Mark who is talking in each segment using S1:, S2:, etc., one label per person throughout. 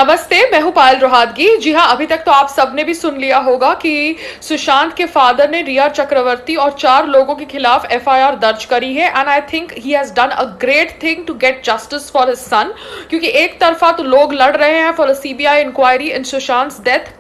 S1: नमस्ते, मैं हूँ पायल रोहातगी। जी हाँ, अभी तक तो आप सबने भी सुन लिया होगा कि सुशांत के फादर ने रिया चक्रवर्ती और 4 लोगों के खिलाफ एफआईआर दर्ज करी है and I think he has done a great thing to get justice for his son. क्योंकि एक तरफा तो लोग लड़ रहे हैं for a CBI inquiry in Sushant death,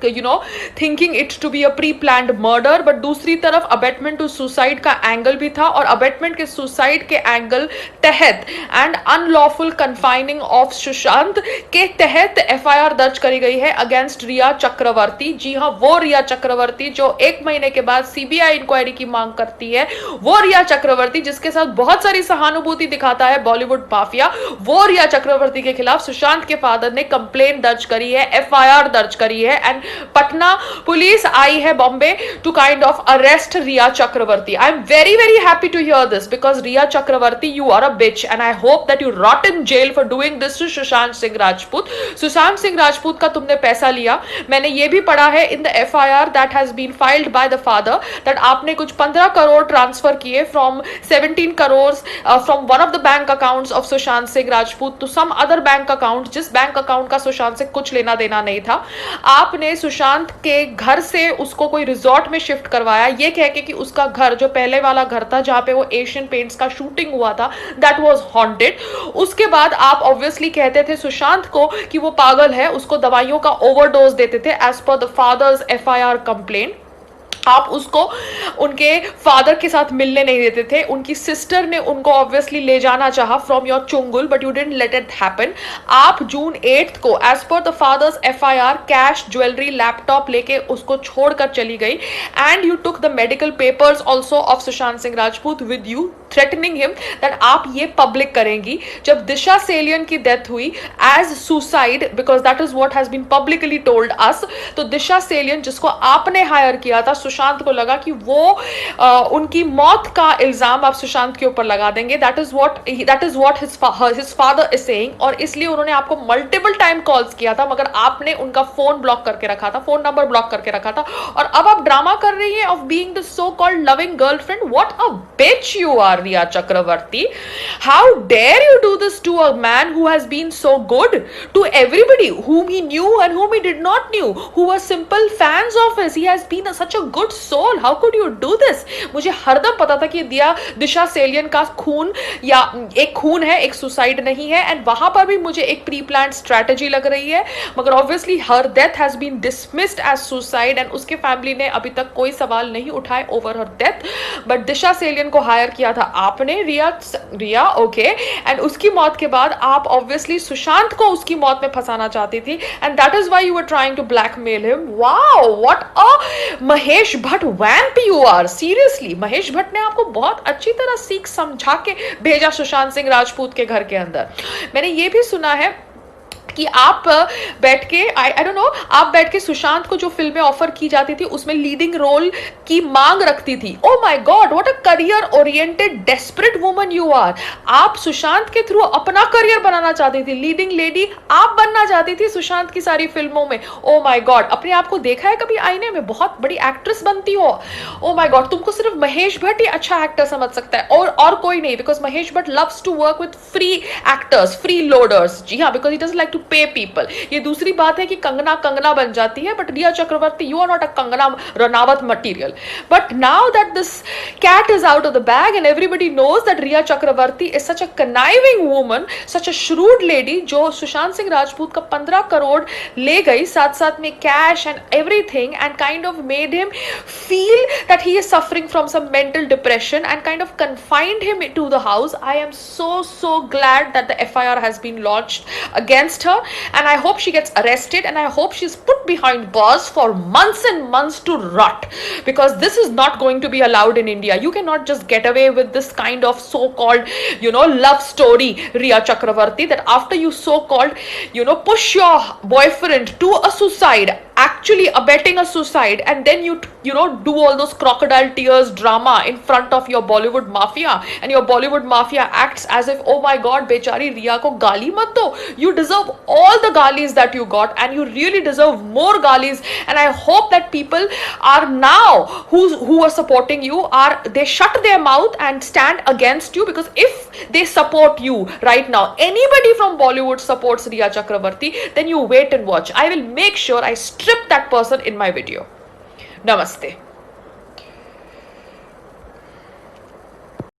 S1: thinking it to be a pre planned murder, but दूसरी तरफ अबेटमेंट टू सुसाइड का एंगल भी था और अबेटमेंट के सुसाइड के एंगल तहत and unlawful confining of Sushant के तहत एफआईआर दर्ज करी गई है अगेंस्ट रिया चक्रवर्ती। जी हां, वो रिया चक्रवर्ती जो 1 महीने के बाद सीबीआई इंक्वायरी की मांग करती है, वो रिया चक्रवर्ती जिसके साथ बहुत सारी सहानुभूति दिखाता है बॉलीवुड माफिया, वो रिया चक्रवर्ती के खिलाफ सुशांत के फादर ने कंप्लेंट दर्ज करी है, एफआईआर दर्ज करी है एंड पटना पुलिस आई है Bombay to kind of arrest Riya Chakraborty. I am very very happy to hear this because Riya Chakraborty, you are a bitch and I hope that you rot in jail for doing this to Sushant Singh Rajput. Sushant Singh Rajput का तुमने पैसा लिया। मैंने ये भी पढ़ा है in the FIR that has been filed by the father that आपने कुछ 15 करोड़ ट्रांसफर किए from 17 crore from one of the bank accounts of Sushant Singh Rajput to some other bank account, जिस बैंक अकाउंट का सुशांत से कुछ लेना देना नहीं था। आपने सुशांत के घर से उसको कोई रिजॉर्ट में शिफ्ट करवाया ये कह के कि उसका घर जो पहले वाला घर था जहां पे वो एशियन पेंट्स का शूटिंग हुआ था दैट वाज हॉन्टेड। उसके बाद आप ऑब्वियसली कहते थे सुशांत को कि वो पागल है, उसको दवाइयों का ओवरडोज देते थे as per the father's FIR complaint. आप उसको उनके फादर के साथ मिलने नहीं देते थे। उनकी सिस्टर ने उनको ऑब्वियसली ले जाना चाहा फ्रॉम योर चुंगुल but you didn't let it happen. आप जून 8 को as per the father's FIR cash, jewellery, laptop लेके उसको छोड़कर चली गई and you took the medical papers also of Sushant Singh Rajput with you, threatening him that आप ये पब्लिक करेंगी। जब दिशा सेलियन की डेथ हुई as suicide because that is what has been publicly told us, तो दिशा सेलियन जिसको आपने हायर किया था, सुशांत को लगा कि वो उनकी मौत का इल्जाम आप सुशांत के ऊपर लगा देंगे। That is what his father is saying और इसलिए उन्होंने आपको मल्टीपल टाइम कॉल्स किया था मगर आपने उनका फोन ब्लॉक करके रखा था, फोन नंबर ब्लॉक करके रखा था और अब आप ड्रामा कर रही हैं of being the so called loving girlfriend. What a bitch you are Riya Chakravarti. How dare you do this to a man who has been so good to everybody, whom he knew and whom he did not knew, who were simple fans of his. He has been such a good soul. How could you do this? मुझे हरदम पता था कि दिशा सेलियन का खून या एक खून है, एक सुसाइड नहीं है एंड वहां पर भी मुझे एक प्री प्लान स्ट्रैटेजी लग रही है मगर obviously her death has been dismissed as suicide and उसके फैमिली ने अभी तक कोई सवाल नहीं उठाए over her death. But Disha Salian को हायर किया था आपने, रिया ओके एंड उसकी मौत के बाद आप ऑब्वियसली सुशांत को उसकी मौत में फंसाना चाहती थी and that is why you were trying to blackmail him. Wow, what a Mahesh Bhatt vamp you are. Seriously, Mahesh Bhatt ने आपको बहुत अच्छी तरह सीख समझा के भेजा सुशांत सिंह राजपूत के घर के अंदर। मैंने ये भी सुना है कि आप बैठ के आई डोंट नो, आप बैठ के सुशांत को जो फिल्में ऑफर की जाती थी उसमें लीडिंग रोल की मांग रखती थी। Oh my god, what a career oriented desperate woman you are. आप सुशांत के थ्रू अपना करियर बनाना चाहती थी, लीडिंग लेडी आप बनना चाहती थी सुशांत की सारी फिल्मों में। ओ माय गॉड, अपने आप को देखा है कभी आईने में? बहुत बड़ी एक्ट्रेस बनती हो। ओ माय गॉड, तुमको सिर्फ महेश भट्ट ही अच्छा एक्टर समझ सकता है और कोई नहीं, because Mahesh Bhatt loves to work with free actors, free loaders. जी हाँ, because he doesn't like to pay people. ये दूसरी बात है कि कंगना बन जाती है but Rhea Chakraborty, you are not a Kangana Ranaut material. But now that this cat is out of the bag and everybody knows that Rhea Chakraborty is such a conniving woman, such a shrewd lady जो सुशांत सिंह राजपूत का 15 करोड़ ले गई साथ साथ में cash and everything and kind of made him feel that he is suffering from some mental depression and kind of confined him to the house. I am so glad that the FIR has been launched against her and I hope she gets arrested and I hope she's put behind bars for months and months to rot because this is not going to be allowed in India. You cannot just get away with this kind of so-called love story, Riya Chakravarti, that after you so-called push your boyfriend to a suicide actually abetting a suicide, and then you know, do all those crocodile tears drama in front of your Bollywood mafia, and your Bollywood mafia acts as if, oh my god, bechari Riya ko gali mat do. You deserve all the galis that you got, and you really deserve more galis. And I hope that people are now, who are supporting you, are they shut their mouth and stand against you, because if they support you right now, anybody from Bollywood supports Riya Chakravarti, then you wait and watch. I will make sure I strip that person in my video. Namaste.